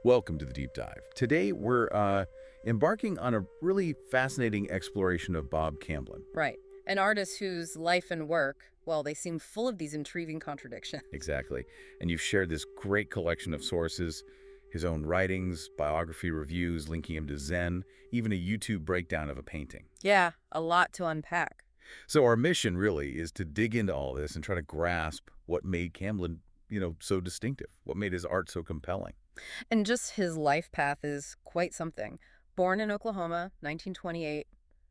Welcome to the Deep Dive. Today, we're embarking on a really fascinating exploration of Bob Camblin. Right. An artist whose life and work, well, they seem full of these intriguing contradictions. Exactly. And you've shared this great collection of sources, his own writings, biography reviews linking him to Zen, even a YouTube breakdown of a painting. Yeah, a lot to unpack. So our mission really is to dig into all this and try to grasp what made Camblin, so distinctive, what made his art so compelling. And just his life path is quite something. Born in Oklahoma, 1928,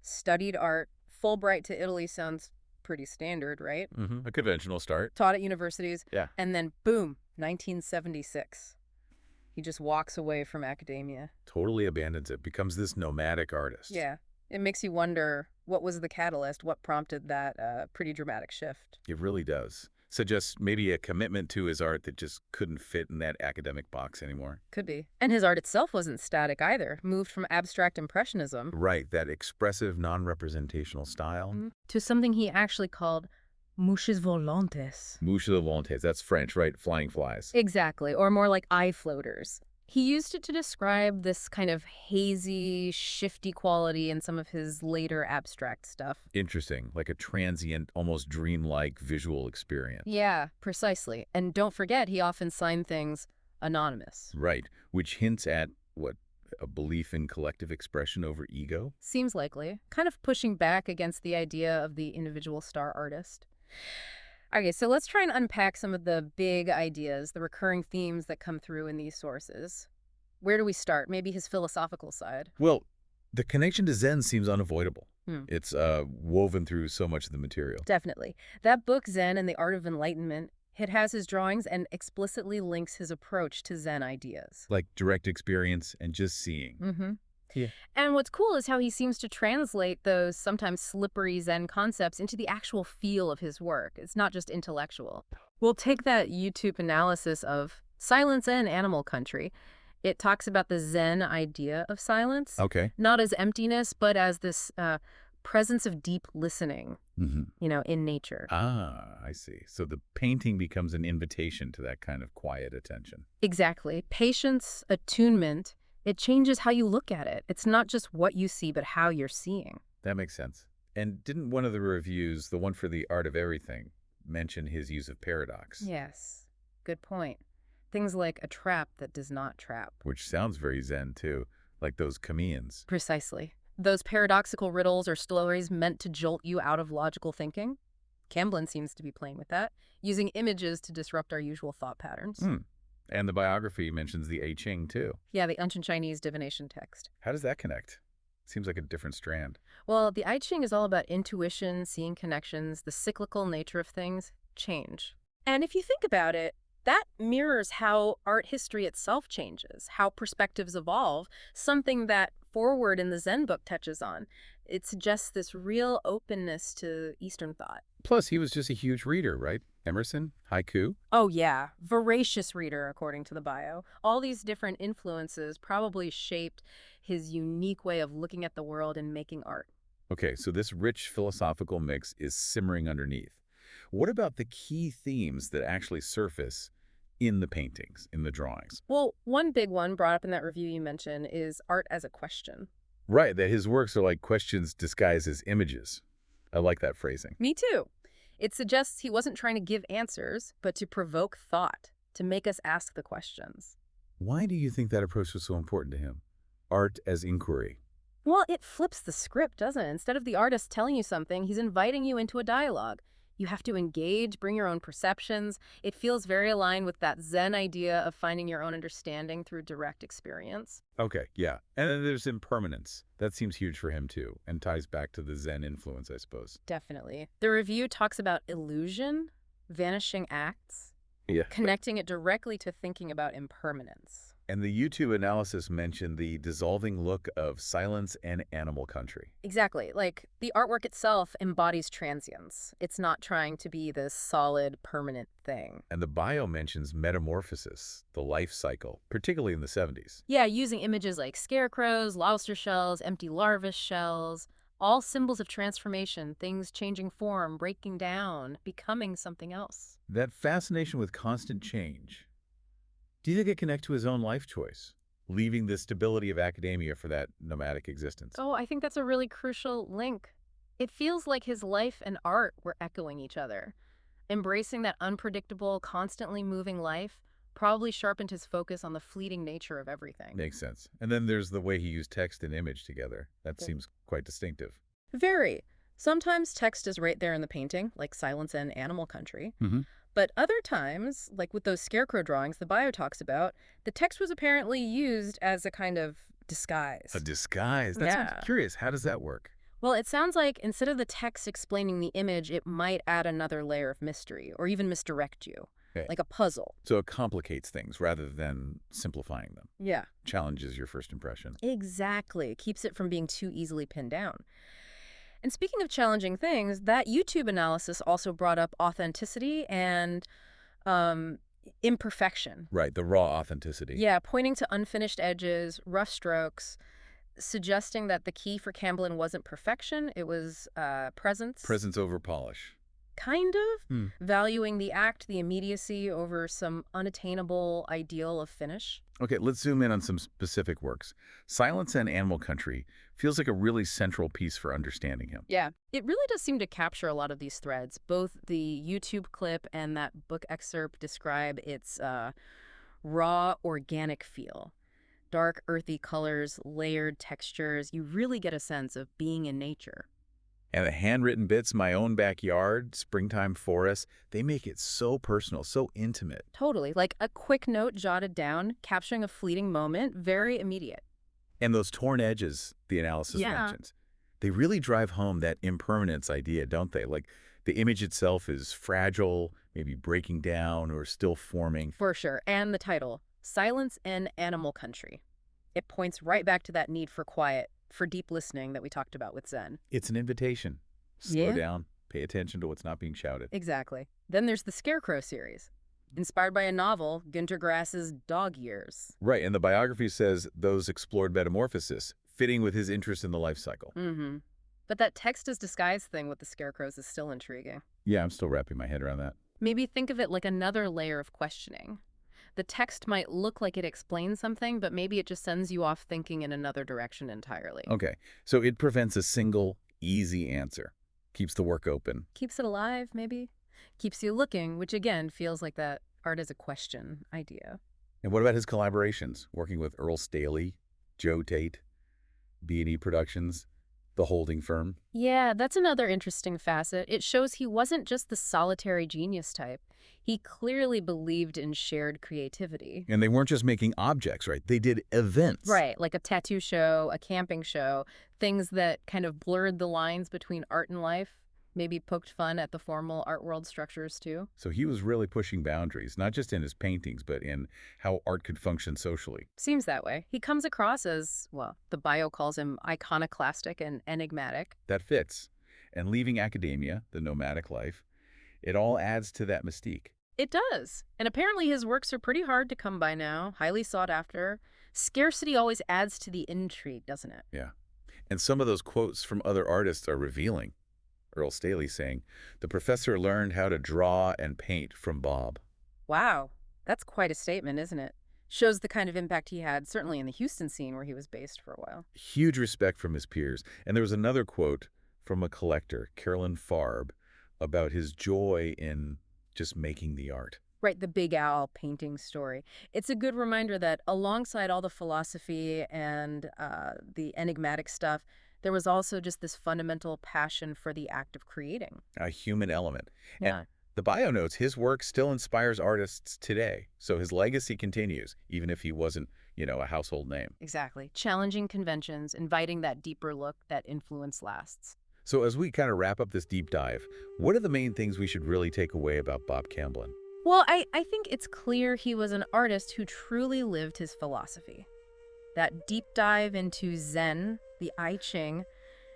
studied art, Fulbright to Italy sounds pretty standard, right? A conventional start. Taught at universities, Yeah. and then boom, 1976. He just walks away from academia. Totally abandons it, becomes this nomadic artist. Yeah. It makes you wonder what was the catalyst, what prompted that pretty dramatic shift. It really does. Suggests maybe a commitment to his art that just couldn't fit in that academic box anymore. Could be. And his art itself wasn't static either. Moved from abstract impressionism Right, that expressive, non-representational style. to something he actually called mouches volantes. Mouche de volontés, that's French, right? Flying flies. Exactly, or more like eye floaters. He used it to describe this kind of hazy, shifty quality in some of his later abstract stuff. Interesting, like a transient, almost dreamlike visual experience. Yeah, precisely. And don't forget, he often signed things anonymous. Right, which hints at, what, a belief in collective expression over ego? Seems likely. Kind of pushing back against the idea of the individual star artist. Okay, so let's try and unpack some of the big ideas, the recurring themes that come through in these sources. Where do we start? Maybe his philosophical side. Well, the connection to Zen seems unavoidable. Hmm. It's woven through so much of the material. Definitely. That book, Zen and the Art of Enlightenment, it has his drawings and explicitly links his approach to Zen ideas. Like direct experience and just seeing. Mm-hmm. Yeah. And what's cool is how he seems to translate those sometimes slippery Zen concepts into the actual feel of his work. It's not just intellectual. We'll take that YouTube analysis of Silence and Animal Country. It talks about the Zen idea of silence, Okay. not as emptiness, but as this presence of deep listening, in nature. Ah, I see. So the painting becomes an invitation to that kind of quiet attention. Exactly. Patience, attunement, it changes how you look at it. It's not just what you see, but how you're seeing. That makes sense. And didn't one of the reviews, the one for The Art of Everything, mention his use of paradox? Yes, good point. Things like a trap that does not trap. Which sounds very Zen, too, like those chameleons. Precisely. Those paradoxical riddles or stories meant to jolt you out of logical thinking. Camblin seems to be playing with that, using images to disrupt our usual thought patterns. And the biography mentions the I Ching, too. Yeah, the ancient Chinese divination text. How does that connect? Seems like a different strand. Well, the I Ching is all about intuition, seeing connections, the cyclical nature of things, change. And if you think about it, that mirrors how art history itself changes, how perspectives evolve, something that Forward in the Zen book touches on. It suggests this real openness to Eastern thought. Plus, he was just a huge reader, right? Emerson, haiku. Oh yeah, voracious reader, according to the bio. All these different influences probably shaped his unique way of looking at the world and making art. Okay, so this rich philosophical mix is simmering underneath. What about the key themes that actually surface in the paintings, in the drawings? Well, one big one brought up in that review you mentioned is art as a question. Right, that his works are like questions disguised as images. I like that phrasing. Me too. It suggests he wasn't trying to give answers, but to provoke thought, to make us ask the questions. Why do you think that approach was so important to him? Art as inquiry. Well, it flips the script, doesn't it? Instead of the artist telling you something, he's inviting you into a dialogue. You have to engage, bring your own perceptions. It feels very aligned with that Zen idea of finding your own understanding through direct experience. Okay, yeah. And then there's impermanence. That seems huge for him too, and ties back to the Zen influence, I suppose. Definitely. The review talks about illusion, vanishing acts, Yeah. connecting it directly to thinking about impermanence. And the YouTube analysis mentioned the dissolving look of Silence and Animal Country. Exactly. Like, the artwork itself embodies transience. It's not trying to be this solid, permanent thing. And the bio mentions metamorphosis, the life cycle, particularly in the 70s. Yeah, using images like scarecrows, lobster shells, empty larva shells, all symbols of transformation, things changing form, breaking down, becoming something else. That fascination with constant change. Do you think it connect to his own life choice, leaving the stability of academia for that nomadic existence? Oh, I think that's a really crucial link. It feels like his life and art were echoing each other. Embracing that unpredictable, constantly moving life probably sharpened his focus on the fleeting nature of everything. Makes sense. And then there's the way he used text and image together. That seems quite distinctive. Very. Sometimes text is right there in the painting, like Silence and Animal Country. Hmm. But other times, like with those scarecrow drawings the bio talks about, the text was apparently used as a kind of disguise. A disguise. That sounds Yeah. curious. How does that work? Well, it sounds like instead of the text explaining the image, it might add another layer of mystery or even misdirect you, Okay. like a puzzle. So it complicates things rather than simplifying them. Yeah. Challenges your first impression. Exactly. It keeps it from being too easily pinned down. And speaking of challenging things, that YouTube analysis also brought up authenticity and um, imperfection. Right, the raw authenticity. Yeah, pointing to unfinished edges, rough strokes, suggesting that the key for Camblin wasn't perfection, it was presence. Presence over polish. Kind of. Hmm. Valuing the act, the immediacy over some unattainable ideal of finish. Okay, let's zoom in on some specific works. Silence and Animal Country feels like a really central piece for understanding him. Yeah, it really does seem to capture a lot of these threads. Both the YouTube clip and that book excerpt describe its raw, organic feel. Dark, earthy colors, layered textures. You really get a sense of being in nature. And the handwritten bits, My Own Backyard, Springtime Forest, they make it so personal, so intimate. Totally. Like a quick note jotted down, capturing a fleeting moment, very immediate. And those torn edges the analysis mentions, they really drive home that impermanence idea, don't they? Like the image itself is fragile, maybe breaking down or still forming. For sure. And the title, Silence in Animal Country. It points right back to that need for quiet, for deep listening that we talked about with Zen. It's an invitation. Slow Yeah. down, pay attention to what's not being shouted. Exactly. Then there's the Scarecrow series, inspired by a novel, Günter Grass's Dog Years. Right, and the biography says those explored metamorphosis, fitting with his interest in the life cycle. Mm-hmm. But that text as disguise thing with the scarecrows is still intriguing. Yeah, I'm still wrapping my head around that. Maybe think of it like another layer of questioning. The text might look like it explains something, but maybe it just sends you off thinking in another direction entirely. Okay, so it prevents a single, easy answer. Keeps the work open. Keeps it alive, maybe? Keeps you looking, which again feels like that art as a question idea. And what about his collaborations? Working with Earl Staley, Joe Tate, B&E Productions, the holding firm. Yeah, that's another interesting facet. It shows he wasn't just the solitary genius type. He clearly believed in shared creativity. And they weren't just making objects, right? They did events. Right, like a tattoo show, a camping show, things that kind of blurred the lines between art and life, maybe poked fun at the formal art world structures too. So he was really pushing boundaries, not just in his paintings, but in how art could function socially. Seems that way. He comes across as, well, the bio calls him iconoclastic and enigmatic. That fits. And leaving academia, the nomadic life, it all adds to that mystique. It does. And apparently his works are pretty hard to come by now, highly sought after. Scarcity always adds to the intrigue, doesn't it? Yeah. And some of those quotes from other artists are revealing. Earl Staley saying, "The professor learned how to draw and paint from Bob." Wow, that's quite a statement, isn't it? Shows the kind of impact he had, certainly in the Houston scene where he was based for a while. Huge respect from his peers. And there was another quote from a collector, Carolyn Farb, about his joy in just making the art. Right, the Big Owl painting story. It's a good reminder that alongside all the philosophy and the enigmatic stuff, there was also just this fundamental passion for the act of creating. A human element. Yeah. And the bio notes his work still inspires artists today. So his legacy continues, even if he wasn't, a household name. Exactly. Challenging conventions, inviting that deeper look, that influence lasts. So as we kind of wrap up this deep dive, what are the main things we should really take away about Bob Camblin? Well, I think it's clear he was an artist who truly lived his philosophy. That deep dive into Zen, the I Ching,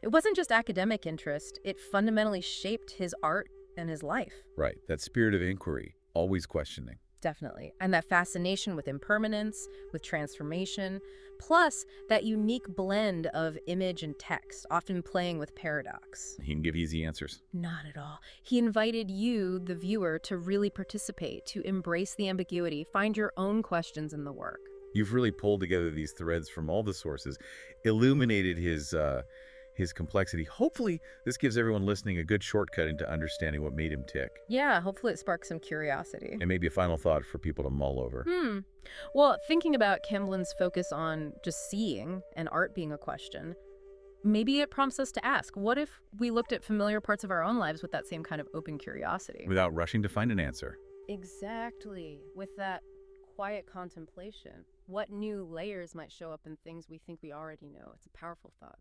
it wasn't just academic interest, it fundamentally shaped his art and his life. Right, that spirit of inquiry, always questioning. Definitely. And that fascination with impermanence, with transformation, plus that unique blend of image and text, often playing with paradox. He can give easy answers. Not at all. He invited you, the viewer, to really participate, to embrace the ambiguity, find your own questions in the work. You've really pulled together these threads from all the sources, illuminated his complexity. Hopefully, this gives everyone listening a good shortcut into understanding what made him tick. Yeah, hopefully it sparks some curiosity. And maybe a final thought for people to mull over. Well, thinking about Camblin's focus on just seeing and art being a question, maybe it prompts us to ask, what if we looked at familiar parts of our own lives with that same kind of open curiosity? Without rushing to find an answer. Exactly. With that quiet contemplation, what new layers might show up in things we think we already know? It's a powerful thought.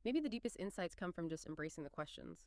Maybe the deepest insights come from just embracing the questions.